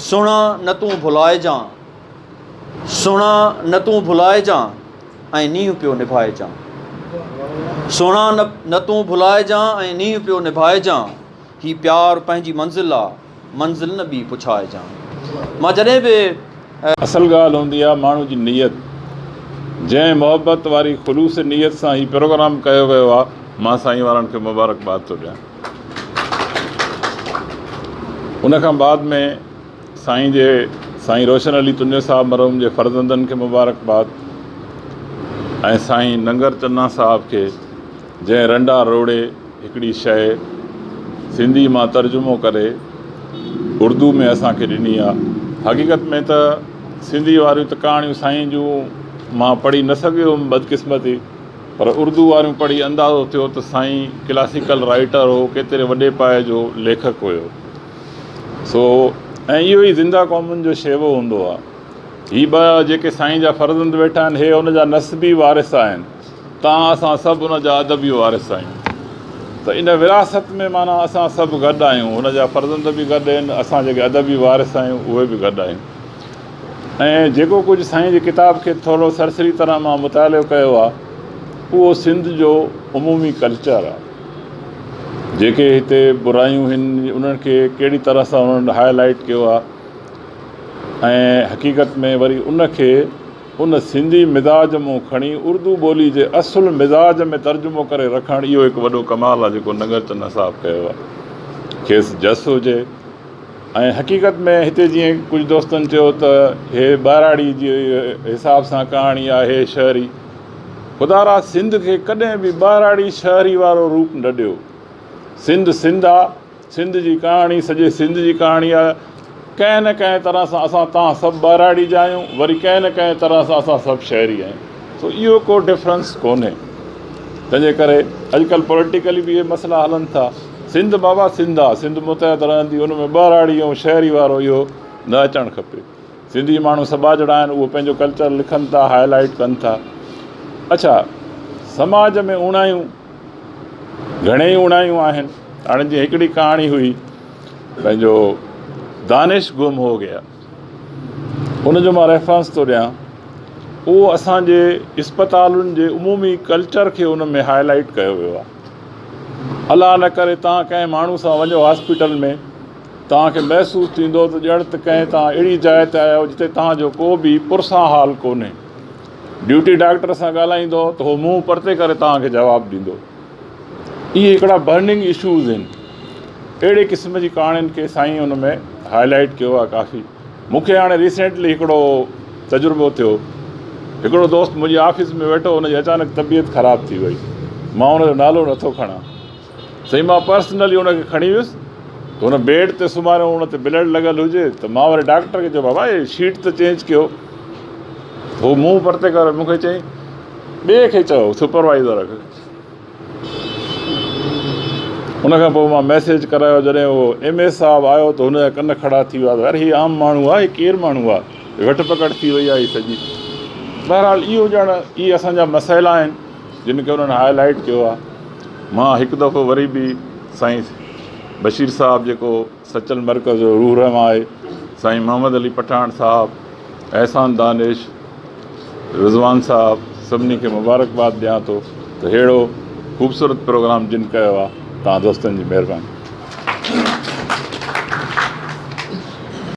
सुणा न तूं भुलाइजां, सुणा न तूं भुलाइजां ऐं नींहुं पियो निभाइजां। सुणा न तूं भुलाइजां ऐं नींहुं पियो निभाइजां। ही प्यार पंहिंजी मंज़िल आहे, मंज़िल न ॿी पुछाइजां। मां जॾहिं बि असल ॻाल्हि हूंदी आहे माण्हू जी नियत। जंहिं मोहबत वारी ख़ुलूस नियत सां ही प्रोग्राम कयो वियो आहे, मां साईं वारनि खे मुबारकबाद थो ॾियां। उनखां बाद में साईं रोशन अली तुंजो साहिब मरहूम जे फ़र्ज़ंदनि खे मुबारकबाद ऐं साईं नंगर चन्ना साहिब खे, जंहिं रंडा रोड़े हिकिड़ी शइ सिंधी मां तर्जुमो करे उर्दू में असांखे ॾिनी आहे। हक़ीक़त में त सिंधी वारियूं त कहाणियूं साईं जूं मां पढ़ी न सघियो हुउमि बदकिस्मती, पर उर्दू वारियूं पढ़ी अंदाज़ो थियो त साईं क्लासिकल राइटर हो, केतिरे वॾे पाए जो लेखक हुयो। सो ऐं इहो ई ज़िंदा क़ौमुनि जो शेवो हूंदो आहे। ही ॿ जेके साईं जा फ़र्ज़ंद वेठा आहिनि, हे उन जा नस्बी वारिस आहिनि। तव्हां असां सभु उन जा अदबी वारिस आहियूं। त इन विरासत में माना असां सभु गॾु आहियूं। उन जा फ़र्ज़ंद बि गॾु आहिनि, असां जेके अदबी वारिस आहियूं उहे बि गॾु आहियूं। ऐं जेको कुझु साईं जी किताब खे थोरो सरसरी तरह मां मुतालो कयो आहे, उहो सिंध जो उमूमी कल्चर आहे। जेके हिते बुरायूं आहिनि उन्हनि खे कहिड़ी तरह सां उन्हनि हाईलाइट कयो आहे। ऐं हक़ीक़त में वरी उनखे उन सिंधी मिज़ाज मां खणी उर्दू ॿोली जे असुलु मिज़ाज में तर्जुमो करे रखणु, इहो हिकु वॾो कमाल आहे जेको नंगर चन्ना साहिबु कयो आहे। खेसि जस हुजे। ऐं हक़ीक़त में हिते जीअं कुझु दोस्तनि चयो त हे ॿाराड़ी जे हिसाब सां कहाणी आहे, हे शहरी। ख़ुदारा सिंध खे कॾहिं बि ॿाराड़ी शहरी वारो रूप न ॾियो। सिंध सिंध आहे, सिंध जी कहाणी सॼे सिंध जी कहाणी आहे। कंहिं न कंहिं तरह सां असां तव्हां सभु ॿाराड़ी जा आहियूं, वरी कंहिं न कंहिं तरह सां असां सभु शहरी आहियूं। सो इहो को डिफरेंस कोन्हे। तंहिंजे करे अॼुकल्ह पॉलिटिकली बि इहे मसइला हलनि था। सिंध बाबा सिंध आहे, सिंध मुतहद रहंदी, उन में ॿाराड़ी ऐं शहरी वारो इहो न अचणु खपे। सिंधी माण्हू सबाजड़ा आहिनि, उहो पंहिंजो कल्चर लिखनि था, हाईलाइट कनि था। अच्छा, समाज में उणायूं घणेई उणायूं आहिनि। हाणे जीअं हिकिड़ी कहाणी हुई, पंहिंजो दानिश गुम हो गया, उनजो मां रेफरेंस थो ॾियां। उहो असांजे इस्पतालुनि जे उमूमी कल्चर खे उन में हाईलाइट कयो वियो आहे। अलाह न करे तव्हां कंहिं माण्हू सां वञो हॉस्पिटल में, तव्हांखे महसूसु थींदो त ॼण त कंहिं तव्हां अहिड़ी जाइ ते आहियो जिते तव्हांजो को बि पुरसां हाल कोन्हे। ड्यूटी डॉक्टर सां ॻाल्हाईंदो त उहो मुंहुं परते करे तव्हांखे जवाबु ॾींदो। इहे हिकिड़ा बर्निंग इशूज़ आहिनि। अहिड़े क़िस्म जी कहाणियुनि खे साईं उन में हाईलाइट कयो आहे काफ़ी। मूंखे हाणे रिसेंटली हिकिड़ो तजुर्बो थियो। हिकिड़ो दोस्त मुंहिंजी ऑफिस में वेठो, हुनजी अचानक तबियत ख़राबु थी वई। मां हुनजो नालो नथो खणां। सही मां पर्सनली हुनखे खणी वियुसि त हुन बेड ते सुम्हारियो, हुन ते ब्लड लॻल हुजे त मां वरी डॉक्टर खे चयो, बाबा इहे शीट त चेंज कयो। उहो मुंहुं परते करे मूंखे चई, ॿिए खे चयो, सुपरवाइज़र खे। उनखां पोइ मां मैसेज करायो। जॾहिं उहो MS साहिबु आयो त हुनजा कन खड़ा थी विया। अरे हीअ आम माण्हू आहे, हीअ केरु माण्हू आहे, घटि पकड़ थी वई आहे हीअ सॼी। बहरहाल इहो ॼण इहे असांजा मसइला आहिनि जिन खे उन्हनि हाईलाइट कयो आहे। मां हिकु दफ़ो वरी बि साईं बशीर साहिबु जेको सचल मर्कज़ जो रूह रहमा आहे, साईं मोहम्मद अली पठान साहिबु, एहसान दानिश, रिज़वान साहिबु, सभिनी खे मुबारकबाद ॾियां थो त अहिड़ो ख़ूबसूरत प्रोग्राम जिन कयो आहे। तव्हां दोस्तनि जी महिरबानी।